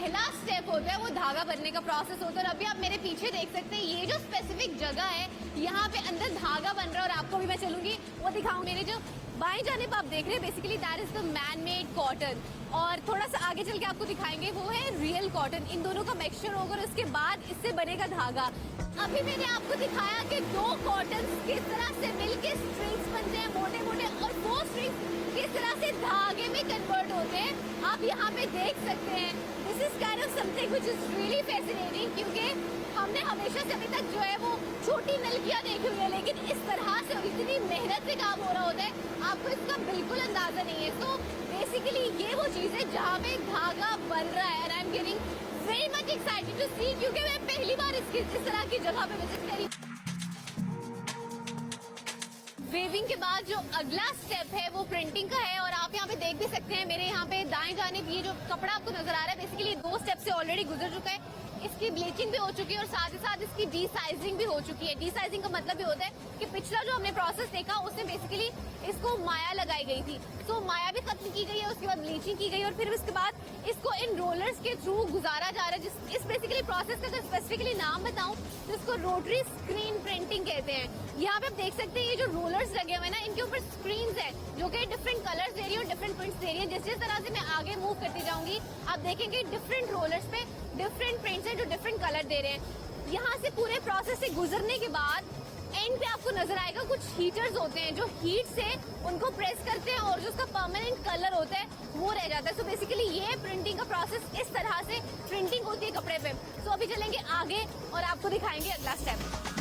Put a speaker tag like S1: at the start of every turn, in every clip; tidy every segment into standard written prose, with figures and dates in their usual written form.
S1: पहला स्टेप होता है वो धागा बनने का प्रोसेस होता है। और अभी आप मेरे पीछे देख सकते हैं ये जो स्पेसिफिक जगह है यहाँ पे अंदर धागा बन रहा है और आपको भी मैं चलूंगी वो दिखाऊं। मेरे जो बाएं जाने पर आप देख रहे हैं basically that is the man made cotton, और थोड़ा सा आगे चल के आपको दिखाएंगे वो है रियल कॉटन। इन दोनों का मिक्सचर होगा और उसके बाद इससे बनेगा धागा। अभी मैंने आपको दिखाया कि दो कॉटन किस तरह से मिलके स्ट्रिंग्स बनते हैं मोटे मोटे, और वो स्ट्रिंग्स किस तरह से धागे में कन्वर्ट होते हैं आप यहाँ पे देख सकते हैं। This is kind of something which is really fascinating, क्योंकि हमने हमेशा से अभी तक जो है वो छोटी नलकियां देखी हुई है, लेकिन इस तरह से इतनी मेहनत से काम हो रहा होता है आपको इसका बिल्कुल अंदाजा नहीं है। तो बेसिकली ये वो चीज है जहाँ पे धागा बन रहा है, and I am getting very much excited to see, क्योंकि मैं पहली बार इस तरह की जगह पे विजिट करी। वेविंग के बाद जो अगला स्टेप है वो प्रिंटिंग का है, और आप यहाँ पे देख भी सकते हैं मेरे यहाँ पे दाएं जानिब ये जो कपड़ा आपको नजर आ रहा है बेसिकली 2 स्टेप से ऑलरेडी गुजर चुका है। इसकी ब्लीचिंग भी हो चुकी है और साथ ही साथ इसकी डी साइजिंग भी हो चुकी है। डी साइजिंग का मतलब ये होता है कि पिछला जो हमने प्रोसेस देखा उसमें बेसिकली इसको माया लगाई गई थी, तो माया भी खत्म की गई है, उसके बाद ब्लीचिंग की गई और फिर उसके बाद इसको इन रोलर्स के थ्रू गुजारा जा रहा है। इस बेसिकली प्रोसेस का अगर स्पेसिफिकली नाम बताऊं तो इसको रोटरी स्क्रीन प्रिंटिंग कहते हैं। यहाँ पे आप देख सकते हैं ये जो रोलर्स लगे हुए हैं ना इनके ऊपर स्क्रीन्स है जो कि डिफरेंट कलर्स दे रही है और डिफरेंट प्रिंट्स दे रही है। जिस तरह से मैं आगे मूव करती जाऊंगी आप देखेंगे डिफरेंट रोलर्स पे डिफरेंट प्रिंट्स हैं जो डिफरेंट कलर दे रहे हैं। यहाँ से पूरे प्रोसेस से गुजरने के बाद एंड पे आपको नजर आएगा कुछ हीटर्स होते हैं जो हीट से उनको प्रेस करते हैं और जो उसका परमानेंट कलर होता है वो रह जाता है। सो बेसिकली ये प्रिंटिंग का प्रोसेस इस तरह से प्रिंटिंग होती है कपड़े पे। सो अभी चलेंगे आगे और आपको दिखाएंगे अगला स्टेप।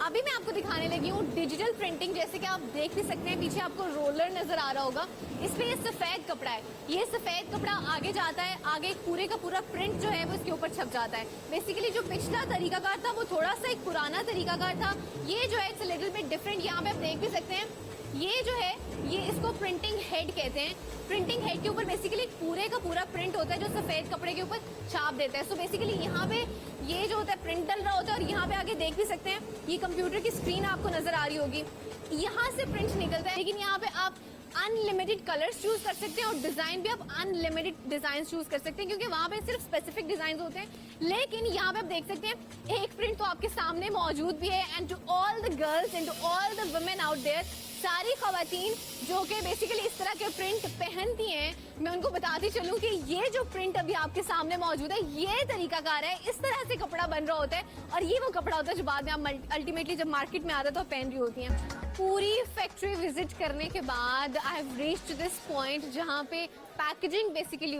S1: अभी मैं आपको दिखाने लगी हूँ डिजिटल प्रिंटिंग। जैसे कि आप देख भी सकते हैं पीछे आपको रोलर नजर आ रहा होगा, इस पे ये सफेद कपड़ा है। ये सफेद कपड़ा आगे जाता है, आगे पूरे का पूरा प्रिंट जो है वो इसके ऊपर छप जाता है। बेसिकली जो पिछला तरीकाकार था वो थोड़ा सा एक पुराना तरीकाकार था, ये जो है इट्स लिटिल बिट डिफरेंट। यहाँ पे आप देख भी सकते हैं ये जो है ये इसको प्रिंटिंग हेड कहते हैं। प्रिंटिंग हेड के ऊपर बेसिकली पूरे का पूरा प्रिंट होता है जो सफेद कपड़े के ऊपर छाप देता है। सो बेसिकली यहाँ पे ये जो होता है प्रिंट डल रहा होता है और यहाँ पे आगे देख भी सकते हैं ये कंप्यूटर की स्क्रीन आपको नजर आ रही होगी, यहाँ से प्रिंट निकलता है। लेकिन यहाँ पे आप अनलिमिटेड कलर्स चूज कर सकते हैं और डिजाइन भी आप अनलिमिटेड डिजाइन चूज कर सकते हैं, क्योंकि वहां पे सिर्फ स्पेसिफिक डिजाइन होते हैं। लेकिन यहाँ पे आप देख सकते हैं एक प्रिंट तो आपके सामने मौजूद भी है। And to all the girls and to all the women out there, सारी खवातीन जो कि बेसिकली इस तरह के प्रिंट पहनती हैं, मैं उनको बताती चलूं कि ये जो प्रिंट अभी आपके सामने मौजूद है ये तरीकाकार है, इस तरह से कपड़ा बन रहा होता है और ये वो कपड़ा होता है जो बाद में आप अल्टीमेटली जब मार्केट में आता है तो पहन रही होती हैं। पूरी फैक्ट्री विजिट करने के बाद I have reached this point जहाँ पे पैकेजिंग बेसिकली